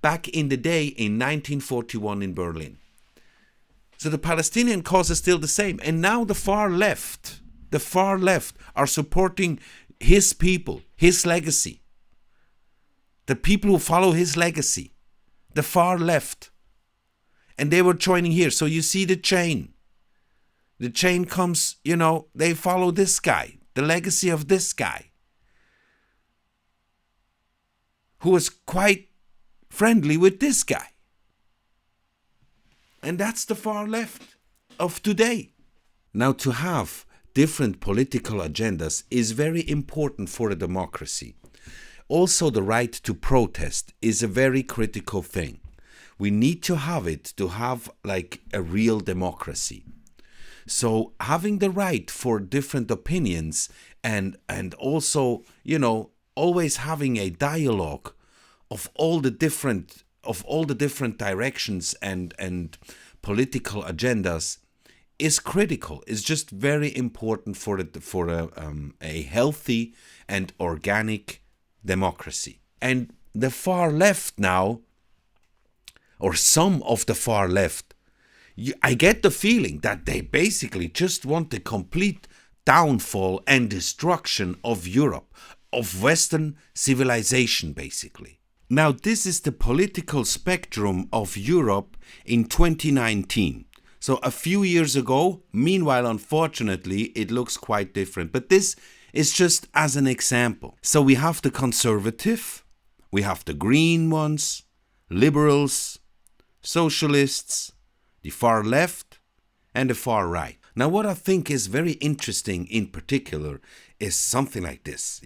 back in the day in 1941 in Berlin. So the Palestinian cause is still the same. And now the far left are supporting his people, his legacy. The people who follow his legacy. The far left. And they were joining here. So you see the chain. The chain comes, they follow this guy. The legacy of this guy. Who was quite friendly with this guy. And that's the far left of today. Now, to have different political agendas is very important for a democracy. Also, the right to protest is a very critical thing. We need to have it to have like a real democracy. So having the right for different opinions and also, always having a dialogue of all the different directions and political agendas is critical. It's just very important for a healthy and organic democracy. And the far left now, or some of the far left, I get the feeling that they basically just want the complete downfall and destruction of Europe, of Western civilization, basically. Now, this is the political spectrum of Europe in 2019. So a few years ago, meanwhile, unfortunately, it looks quite different. But this is just as an example. So we have the conservative, we have the green ones, liberals, socialists, the far left, and the far right. Now, what I think is very interesting in particular is something like this,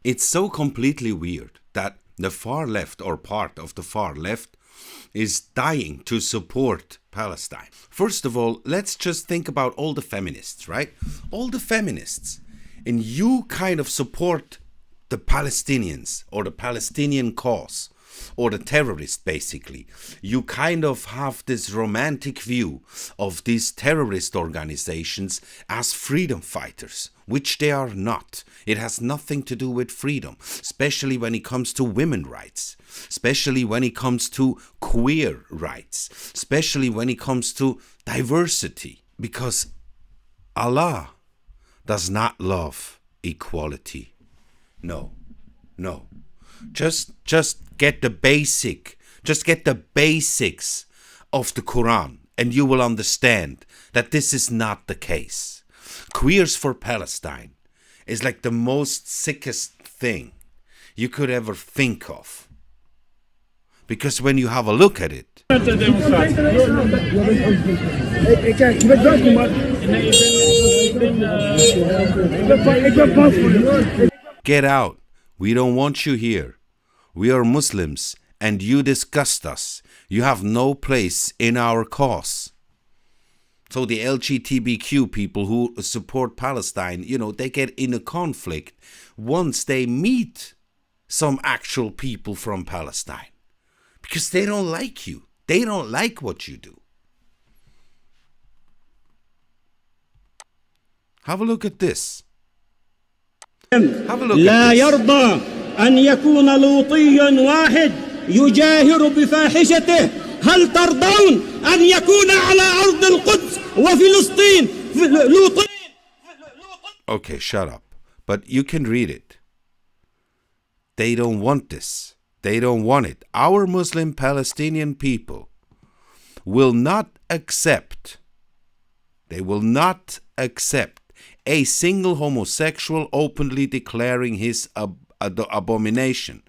It's so completely weird that the far left, or part of the far left, is dying to support Palestine. First of all, let's just think about all the feminists, right? All the feminists. And you kind of support the Palestinians, or the Palestinian cause, or the terrorists, basically. You kind of have this romantic view of these terrorist organizations as freedom fighters, which they are not. It has nothing to do with freedom, especially when it comes to women's rights, especially when it comes to queer rights, especially when it comes to diversity, because Allah does not love equality. No. Just get the basics of the Quran, and you will understand that this is not the case. Queers for Palestine is like the most sickest thing you could ever think of. Because when you have a look at it, get out. We don't want you here. We are Muslims and you disgust us. You have no place in our cause. So the LGBTQ people who support Palestine, they get in a conflict once they meet some actual people from Palestine. Because they don't like you. They don't like what you do. Have a look at this. لا يرضى أن يكون لوطي واحد يجاهر بفاحشته. هل ترضون أن يكون على أرض القدس وفلسطين لوطي؟ Okay, shut up. But you can read it. They don't want this. They don't want it. Our Muslim Palestinian people will not accept. They will not accept a single homosexual openly declaring his abomination.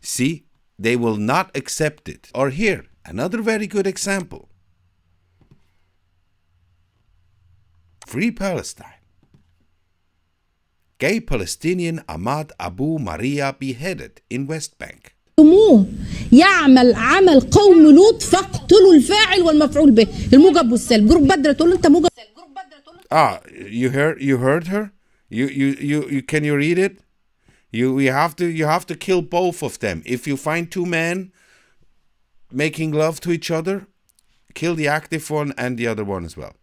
See, they will not accept it. Or here, another very good example. Free Palestine. Gay Palestinian Ahmad Abu Maria beheaded in West Bank. يعمل عمل قوم لوط فاقتلوا الفاعل والمفعول به الموجب والسالب جروب بدر تقول انت موجب. You heard her? You can you read it? You have to kill both of them. If you find two men making love to each other, kill the active one and the other one as well.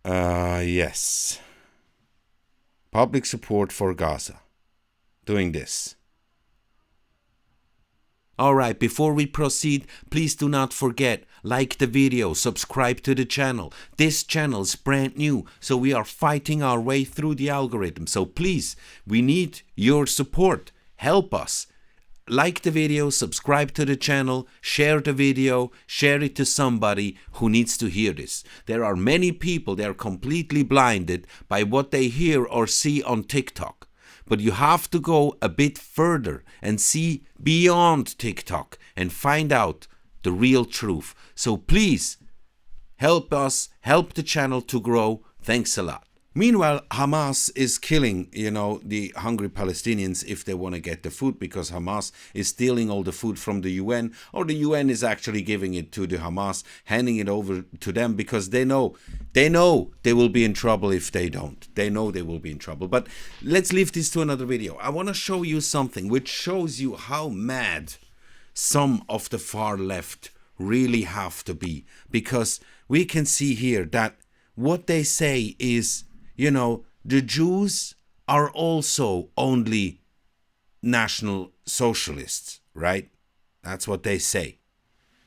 Yes. Public support for Gaza. Doing this. Alright, before we proceed, please do not forget, like the video, subscribe to the channel. This channel is brand new, so we are fighting our way through the algorithm. So please, we need your support. Help us. Like the video, subscribe to the channel, share the video, share it to somebody who needs to hear this. There are many people that are completely blinded by what they hear or see on TikTok. But you have to go a bit further and see beyond TikTok and find out the real truth. So please help us, help the channel to grow. Thanks a lot. Meanwhile, Hamas is killing, the hungry Palestinians if they want to get the food, because Hamas is stealing all the food from the UN, or the UN is actually giving it to the Hamas, handing it over to them, because they know they will be in trouble if they don't. They know they will be in trouble. But let's leave this to another video. I want to show you something which shows you how mad some of the far left really have to be, because we can see here that what they say is, the Jews are also only National Socialists, right? That's what they say.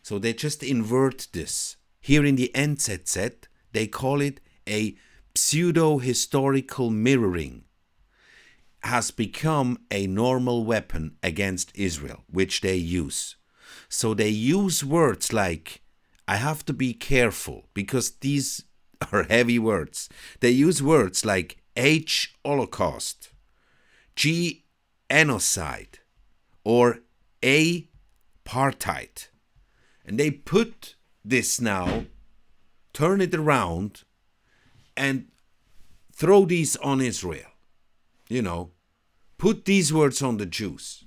So they just invert this. Here in the NZZ, they call it a pseudo-historical mirroring. Has become a normal weapon against Israel, which they use. So they use words like, I have to be careful, because these are heavy words. They use words like H, Holocaust, G, genocide, or A, apartheid. And they put this now, turn it around, and throw these on Israel. Put these words on the Jews.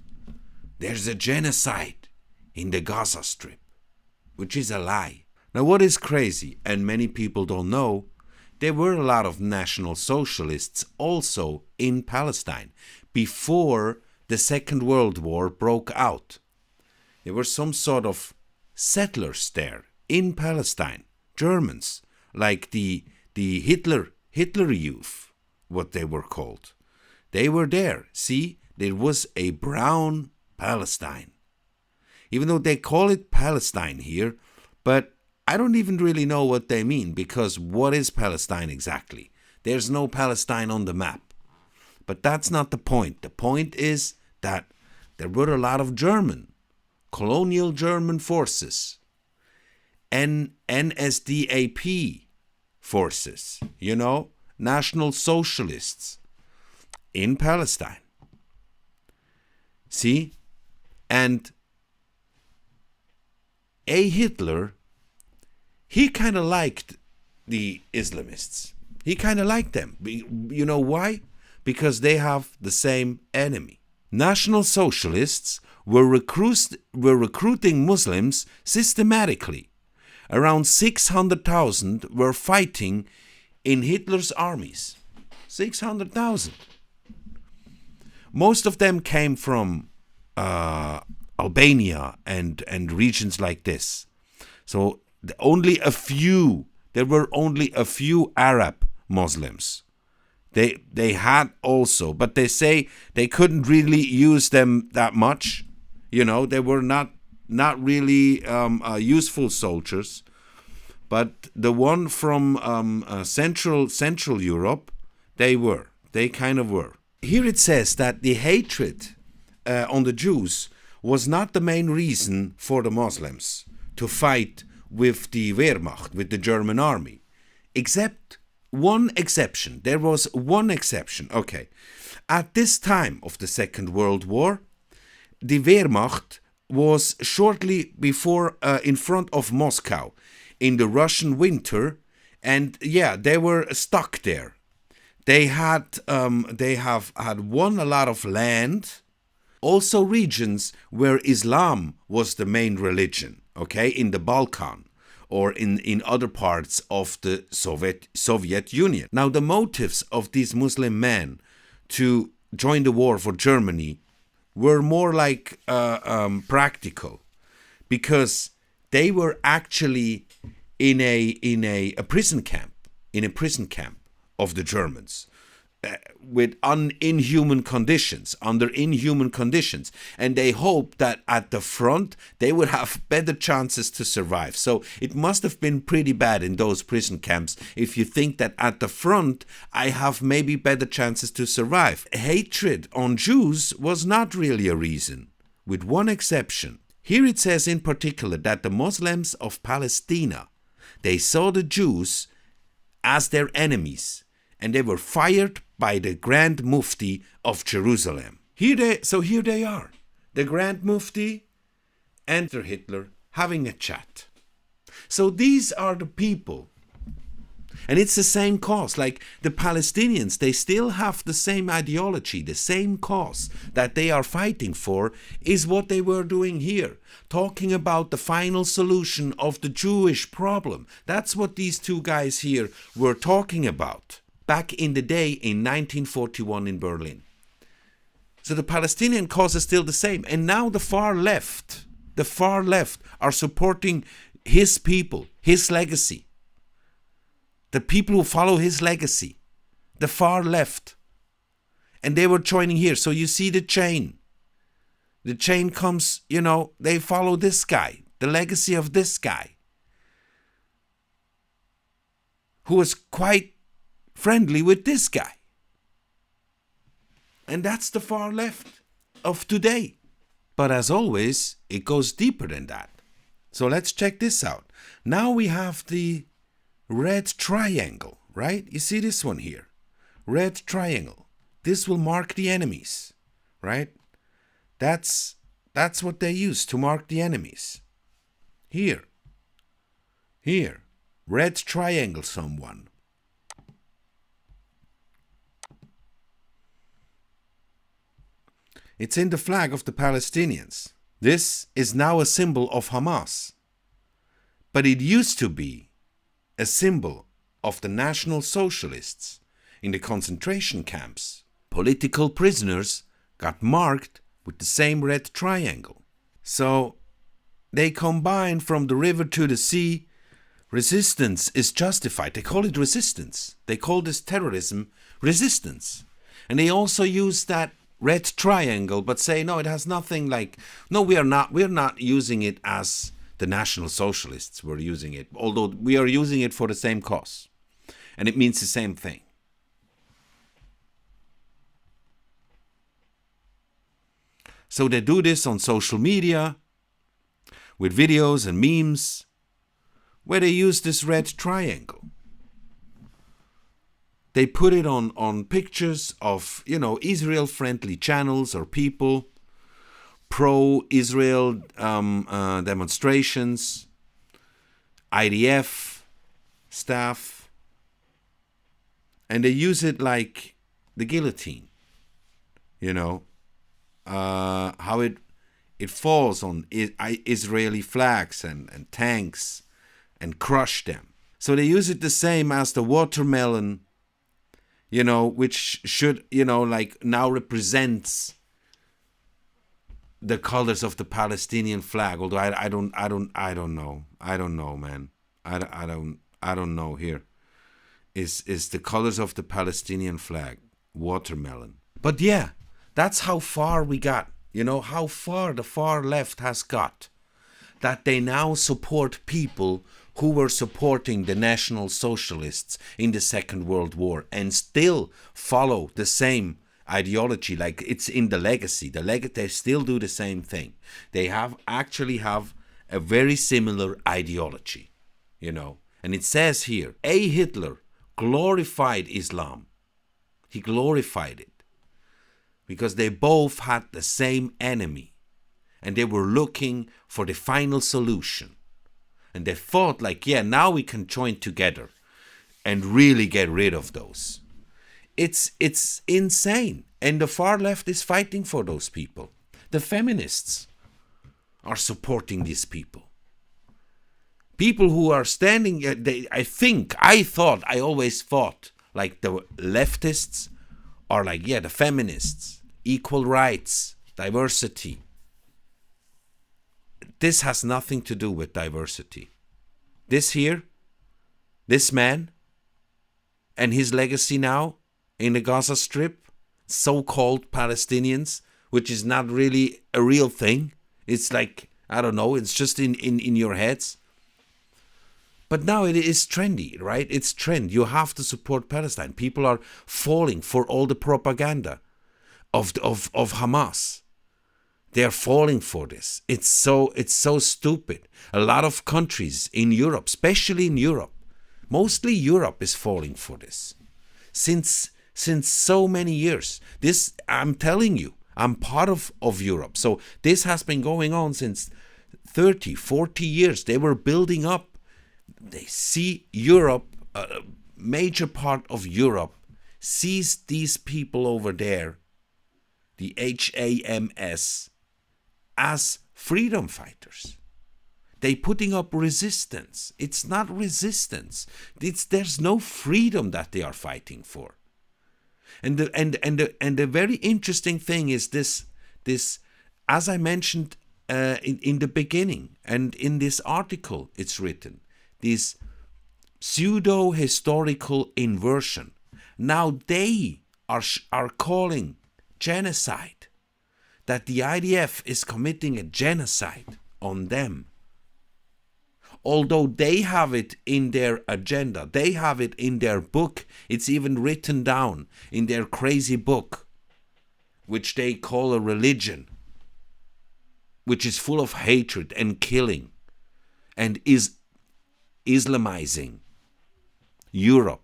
There's a genocide in the Gaza Strip, which is a lie. Now, what is crazy, and many people don't know, there were a lot of National Socialists also in Palestine before the Second World War broke out. There were some sort of settlers there in Palestine, Germans, like the Hitler Youth, what they were called. They were there. See, there was a brown Palestine. Even though they call it Palestine here, but I don't even really know what they mean, because what is Palestine exactly? There's no Palestine on the map. But that's not the point. The point is that there were a lot of colonial German forces, NSDAP forces, National Socialists in Palestine. See? And Hitler, he kind of liked the Islamists. He kind of liked them. You know why? Because they have the same enemy. National Socialists were recruiting Muslims systematically. Around 600,000 were fighting in Hitler's armies. 600,000. Most of them came from Albania and regions like this. So there were only a few Arab Muslims. They had also, but they say they couldn't really use them that much. They were not really useful soldiers. But the one from Central Europe, they kind of were. Here it says that the hatred on the Jews was not the main reason for the Muslims to fight with the Wehrmacht, with the German army, except one exception. There was one exception. Okay. At this time of the Second World War, the Wehrmacht was shortly before in front of Moscow in the Russian winter, and they were stuck there. They have won a lot of land, also regions where Islam was the main religion, okay, in the Balkan or in other parts of the Soviet Union. Now, the motives of these Muslim men to join the war for Germany were more like practical, because they were actually in a prison camp of the Germans. with inhuman conditions, under inhuman conditions. And they hope that at the front, they would have better chances to survive. So it must have been pretty bad in those prison camps if you think that at the front, I have maybe better chances to survive. Hatred on Jews was not really a reason, with one exception. Here it says in particular that the Muslims of Palestine, they saw the Jews as their enemies, and they were fired by the Grand Mufti of Jerusalem. Here they are, the Grand Mufti and Hitler having a chat. So these are the people. And it's the same cause. Like the Palestinians, they still have the same ideology, the same cause that they are fighting for is what they were doing here. Talking about the final solution of the Jewish problem. That's what these two guys here were talking about back in the day in 1941 in Berlin. So the Palestinian cause is still the same. And now the far left are supporting his people, his legacy. The people who follow his legacy, the far left. And they were joining here. So you see the chain. The chain comes, they follow this guy, the legacy of this guy, who was quite friendly with this guy. And that's the far left of today. But as always, it goes deeper than that. So let's check this out. Now we have the red triangle, right? You see this one here, red triangle. This will mark the enemies, right? That's what they use to mark the enemies. Here, red triangle someone. It's in the flag of the Palestinians. This is now a symbol of Hamas. But it used to be a symbol of the National Socialists in the concentration camps. Political prisoners got marked with the same red triangle. So they combine from the river to the sea. Resistance is justified. They call it resistance. They call this terrorism resistance. And they also use that red triangle, but say, no, it has nothing like, no, we're not using it as the National Socialists were using it, although we are using it for the same cause. And it means the same thing. So they do this on social media with videos and memes where they use this red triangle. They put it on pictures of, Israel-friendly channels or people, pro-Israel demonstrations, IDF staff, and they use it like the guillotine, how it falls on Israeli flags and tanks and crush them. So they use it the same as the watermelon, which should, now represents the colors of the Palestinian flag. Although I don't know, man. I don't know here. Is the colors of the Palestinian flag watermelon? But yeah, that's how far we got. How far the far left has got. That they now support people who were supporting the National Socialists in the Second World War and still follow the same ideology, like it's in the legacy. They still do the same thing. They actually have a very similar ideology, And it says here, Hitler glorified Islam. He glorified it because they both had the same enemy and they were looking for the final solution. And they thought now we can join together and really get rid of those. It's insane. And the far left is fighting for those people. The feminists are supporting these people. People who are standing, I always thought, like the leftists are the feminists, equal rights, diversity. This has nothing to do with diversity. This man, and his legacy now in the Gaza Strip, so-called Palestinians, which is not really a real thing. It's like, I don't know, it's just in your heads. But now it is trendy, right? It's trend. You have to support Palestine. People are falling for all the propaganda of Hamas. They're falling for this. It's so stupid. A lot of countries in Europe, especially in Europe, mostly Europe is falling for this. Since so many years. This, I'm telling you, I'm part of Europe. So this has been going on since 30, 40 years. They were building up. They see Europe, a major part of Europe, sees these people over there, the HAMS, as freedom fighters. They putting up resistance. It's not resistance. There's no freedom that they are fighting for. And the very interesting thing is this as I mentioned in the beginning, and in this article it's written, this pseudo-historical inversion. Now they are calling genocide, that the IDF is committing a genocide on them. Although they have it in their agenda, they have it in their book, it's even written down in their crazy book, which they call a religion, which is full of hatred and killing, and is Islamizing Europe,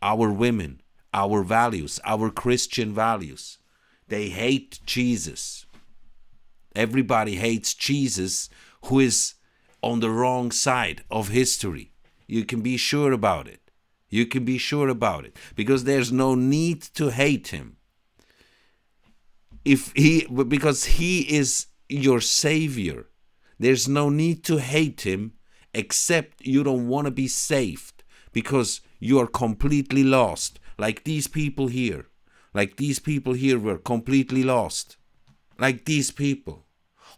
our women, our values, our Christian values. They hate Jesus. Everybody hates Jesus who is on the wrong side of history. You can be sure about it. You can be sure about it. Because there's no need to hate him. Because he is your savior. There's no need to hate him, except you don't want to be saved because you are completely lost. Like these people here. Like these people here were completely lost. Like these people.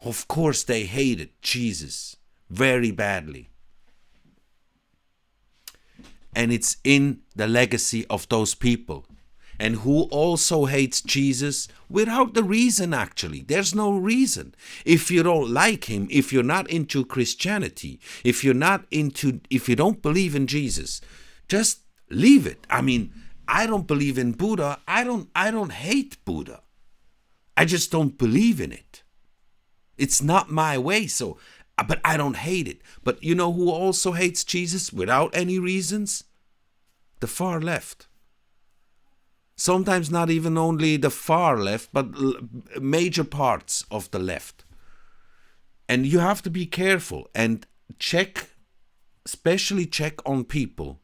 Of course they hated Jesus very badly. And it's in the legacy of those people. And who also hates Jesus without the reason, actually. There's no reason. If you don't like him, if you're not into Christianity, if you don't believe in Jesus, just leave it. I mean, I don't believe in Buddha. I don't hate Buddha. I just don't believe in it. It's not my way, but I don't hate it. But you know who also hates Jesus without any reasons? The far left. Sometimes not even only the far left, but major parts of the left. And you have to be careful and especially check on people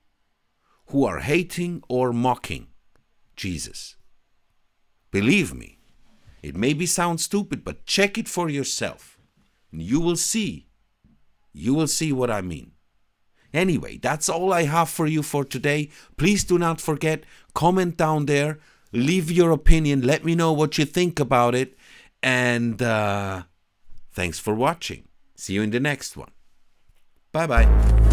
who are hating or mocking Jesus. Believe me, it maybe sound stupid, but check it for yourself. And you will see what I mean. Anyway, that's all I have for you for today. Please do not forget, comment down there, leave your opinion, let me know what you think about it, and thanks for watching. See you in the next one. Bye-bye.